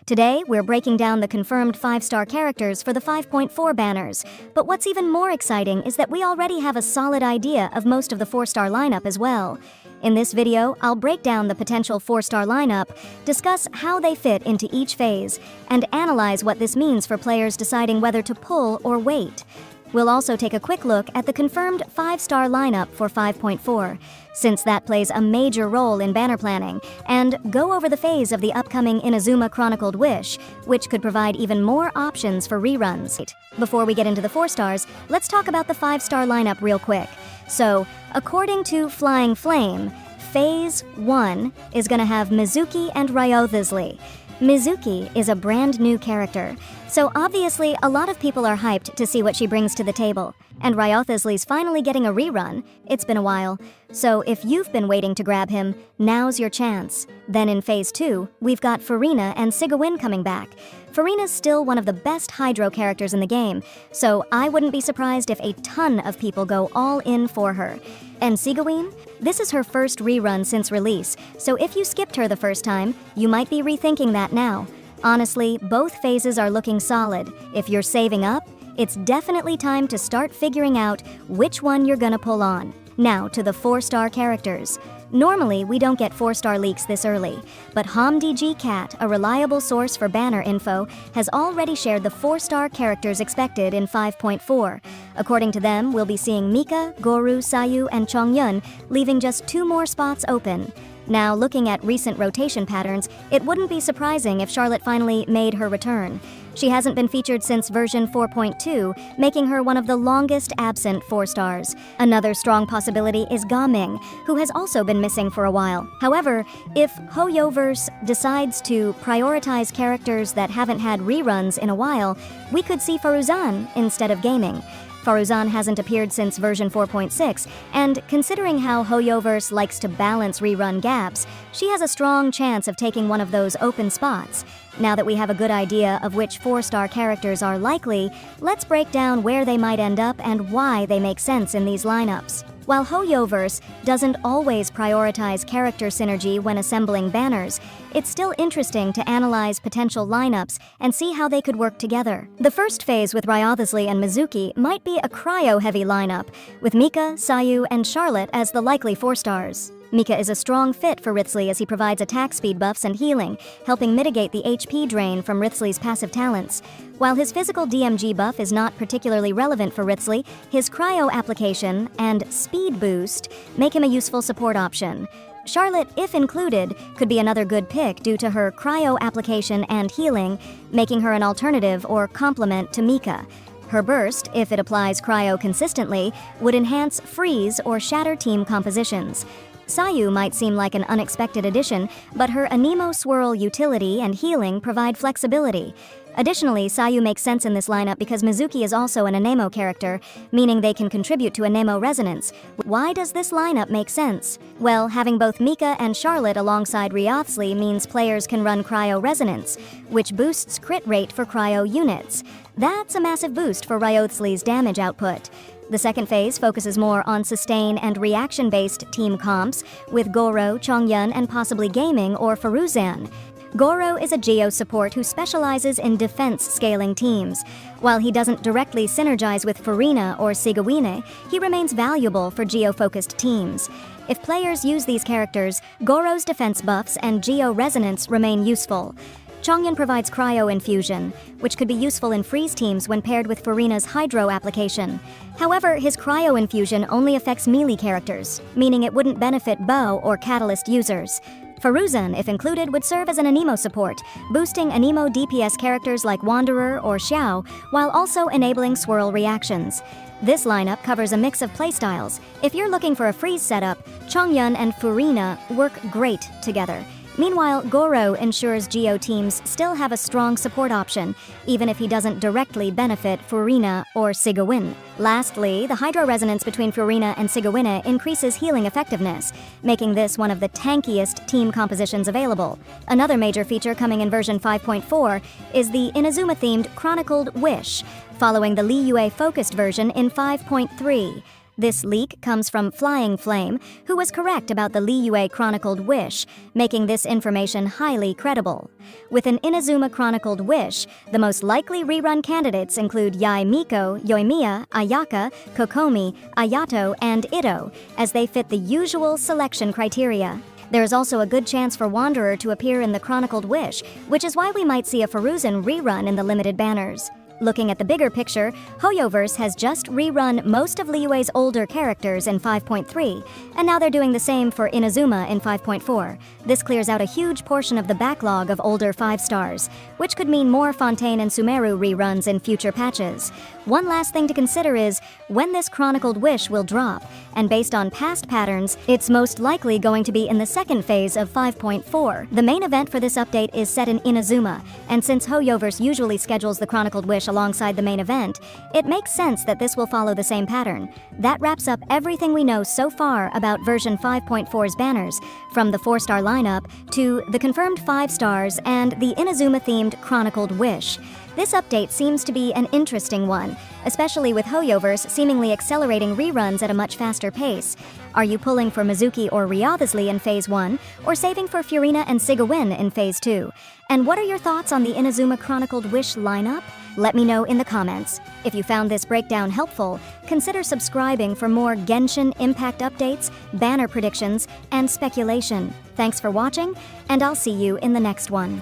Today, we're breaking down the confirmed 5-star characters for the 5.4 banners. But what's even more exciting is that we already have a solid idea of most of the 4-star lineup as well. In this video, I'll break down the potential 4-star lineup, discuss how they fit into each phase, and analyze what this means for players deciding whether to pull or wait. We'll also take a quick look at the confirmed 5-star lineup for 5.4, since that plays a major role in banner planning, and go over the phase of the upcoming Inazuma Chronicled Wish, which could provide even more options for reruns. Before we get into the 4 stars, let's talk about the 5-star lineup real quick. So, according to Flying Flame, Phase 1 is going to have Mizuki and Ryothisli. Mizuki is a brand new character, so obviously a lot of people are hyped to see what she brings to the table. And Ryothisli's finally getting a rerun. It's been a while. So if you've been waiting to grab him, now's your chance. Then in Phase 2, we've got Furina and Sigewinne coming back. Furina's still one of the best Hydro characters in the game, so I wouldn't be surprised if a ton of people go all in for her. And Sigewinne? This is her first rerun since release, so if you skipped her the first time, you might be rethinking that now. Honestly, both phases are looking solid. If you're saving up, it's definitely time to start figuring out which one you're gonna pull on. Now to the 4-star characters. Normally, we don't get 4-star leaks this early, but HomDG Cat, a reliable source for banner info, has already shared the 4-star characters expected in 5.4. According to them, we'll be seeing Mika, Goru, Sayu, and Chongyun, leaving just 2 more spots open. Now, looking at recent rotation patterns, it wouldn't be surprising if Charlotte finally made her return. She hasn't been featured since version 4.2, making her one of the longest absent 4-stars. Another strong possibility is Gaming, who has also been missing for a while. However, if Hoyoverse decides to prioritize characters that haven't had reruns in a while, we could see Faruzan instead of Gaming. Faruzan hasn't appeared since version 4.6, and considering how Hoyoverse likes to balance rerun gaps, she has a strong chance of taking one of those open spots. Now that we have a good idea of which 4-star characters are likely, let's break down where they might end up and why they make sense in these lineups. While Hoyoverse doesn't always prioritize character synergy when assembling banners, it's still interesting to analyze potential lineups and see how they could work together. The first phase with Ryothisli and Mizuki might be a cryo-heavy lineup, with Mika, Sayu, and Charlotte as the likely 4-stars. Mika is a strong fit for Wriothesley as he provides attack speed buffs and healing, helping mitigate the HP drain from Wriothesley's passive talents. While his physical DMG buff is not particularly relevant for Wriothesley, his cryo application and speed boost make him a useful support option. Charlotte, if included, could be another good pick due to her cryo application and healing, making her an alternative or complement to Mika. Her burst, if it applies cryo consistently, would enhance freeze or shatter team compositions. Sayu might seem like an unexpected addition, but her Anemo Swirl utility and healing provide flexibility. Additionally, Sayu makes sense in this lineup because Mizuki is also an Anemo character, meaning they can contribute to Anemo resonance. Why does this lineup make sense? Well, having both Mika and Charlotte alongside Ryothisli means players can run Cryo Resonance, which boosts crit rate for Cryo units. That's a massive boost for Ryothisli's damage output. The second phase focuses more on sustain and reaction-based team comps, with Goro, Chongyun, and possibly Gaming or Faruzan. Goro is a Geo support who specializes in defense-scaling teams. While he doesn't directly synergize with Furina or Sigewinne, he remains valuable for Geo-focused teams. If players use these characters, Goro's defense buffs and Geo resonance remain useful. Chongyun provides Cryo Infusion, which could be useful in freeze teams when paired with Furina's Hydro application. However, his Cryo Infusion only affects melee characters, meaning it wouldn't benefit Bow or Catalyst users. Faruzan, if included, would serve as an Anemo support, boosting Anemo DPS characters like Wanderer or Xiao, while also enabling swirl reactions. This lineup covers a mix of playstyles. If you're looking for a freeze setup, Chongyun and Furina work great together. Meanwhile, Goro ensures Geo teams still have a strong support option, even if he doesn't directly benefit Furina or Sigewinne. Lastly, the Hydro Resonance between Furina and Sigewinne increases healing effectiveness, making this one of the tankiest team compositions available. Another major feature coming in version 5.4 is the Inazuma-themed Chronicled Wish, following the Liyue-focused version in 5.3. This leak comes from Flying Flame, who was correct about the Liyue Chronicled Wish, making this information highly credible. With an Inazuma Chronicled Wish, the most likely rerun candidates include Yae Miko, Yoimiya, Ayaka, Kokomi, Ayato, and Ito, as they fit the usual selection criteria. There is also a good chance for Wanderer to appear in the Chronicled Wish, which is why we might see a Faruzan rerun in the limited banners. Looking at the bigger picture, Hoyoverse has just rerun most of Liyue's older characters in 5.3, and now they're doing the same for Inazuma in 5.4. This clears out a huge portion of the backlog of older 5 stars, which could mean more Fontaine and Sumeru reruns in future patches. One last thing to consider is when this Chronicled Wish will drop, and based on past patterns, it's most likely going to be in the second phase of 5.4. The main event for this update is set in Inazuma, and since Hoyoverse usually schedules the Chronicled Wish alongside the main event, it makes sense that this will follow the same pattern. That wraps up everything we know so far about version 5.4's banners, from the 4-star lineup to the confirmed 5 stars and the Inazuma-themed Chronicled Wish. This update seems to be an interesting one, especially with Hoyoverse seemingly accelerating reruns at a much faster pace. Are you pulling for Mizuki or Ryobizli in Phase 1, or saving for Furina and Sigawin in Phase 2? And what are your thoughts on the Inazuma Chronicled Wish lineup? Let me know in the comments. If you found this breakdown helpful, consider subscribing for more Genshin Impact updates, banner predictions, and speculation. Thanks for watching, and I'll see you in the next one.